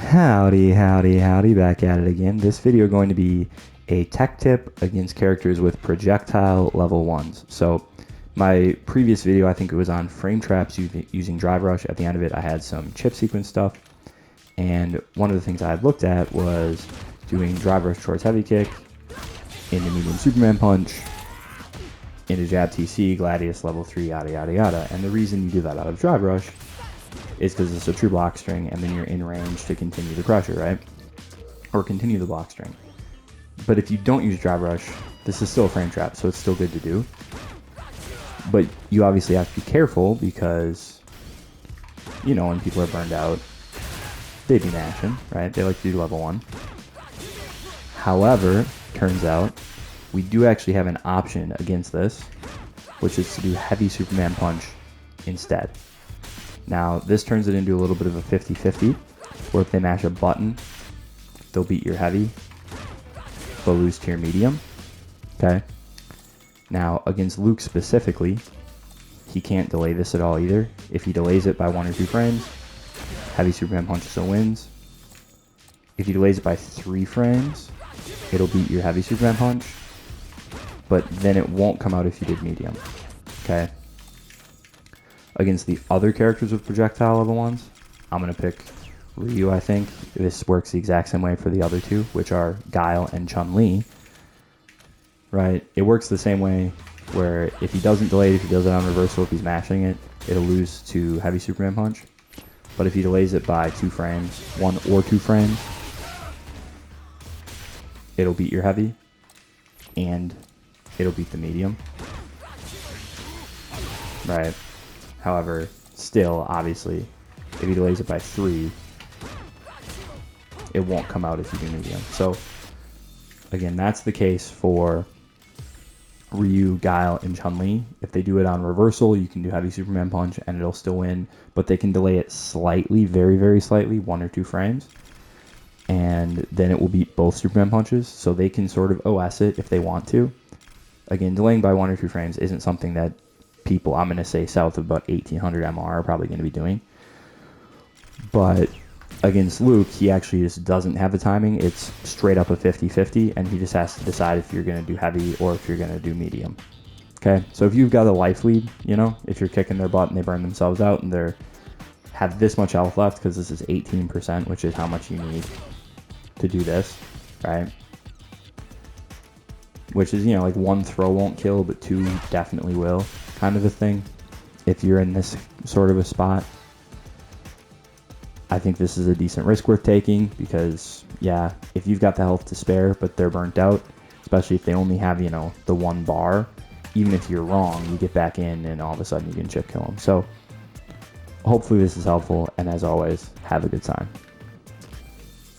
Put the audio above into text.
Howdy, back at it again. This video going to be a tech tip against characters with projectile level 1s. So my previous video, I think it was on frame traps using drive rush. At the end of it, I had some chip sequence stuff. And one of the things I had looked at was doing drive rush towards heavy kick, into medium Superman punch, into jab TC, Gladius level 3, yada yada yada. And the reason you do that out of drive rush is because it's a true block string, and then you're in range to continue the pressure, right? Or continue the block string. But if you don't use drive rush, this is still a frame trap, so it's still good to do. But you obviously have to be careful because, you know, when people are burned out, they be mashing, right? They like to do level 1. However, turns out, we do actually have an option against this, which is to do heavy Superman punch instead. Now, this turns it into a little bit of a 50-50, where if they mash a button, they'll beat your heavy, they'll lose to your medium, okay? Now, against Luke specifically, he can't delay this at all either. If he delays it by 1 or 2 frames, heavy Superman punch still wins. If he delays it by 3 frames, it'll beat your heavy Superman punch, but then it won't come out if you did medium, okay? Against the other characters with projectile level 1s, I'm going to pick Ryu, I think. This works the exact same way for the other two, which are Guile and Chun-Li. Right? It works the same way where if he doesn't delay it, if he does it on reversal, if he's mashing it, it'll lose to heavy Superman punch. But if he delays it by 2 frames, 1 or 2 frames, it'll beat your heavy, and it'll beat the medium. Right? However, still, obviously, if he delays it by 3, it won't come out if you do medium. So, again, that's the case for Ryu, Guile, and Chun-Li. If they do it on reversal, you can do heavy Superman punch, and it'll still win. But they can delay it slightly, very, very slightly, 1 or 2 frames. And then it will beat both Superman punches. So they can sort of OS it if they want to. Again, delaying by 1 or 2 frames isn't something that people, I'm going to say south of about 1800 MR, are probably going to be doing. But against Luke, he actually just doesn't have the timing. It's straight up a 50-50, and he just has to decide if you're going to do heavy or if you're going to do medium. Okay, so if you've got a life lead, you know, if you're kicking their butt and they burn themselves out and they have this much health left, because this is 18%, which is how much you need to do this, right? Which is, you know, like 1 throw won't kill, but 2 definitely will, kind of a thing. If you're in this sort of a spot, I think this is a decent risk worth taking because, yeah, if you've got the health to spare, but they're burnt out, especially if they only have, you know, the 1 bar, even if you're wrong, you get back in and all of a sudden you can chip kill them. So hopefully this is helpful, and as always, have a good time.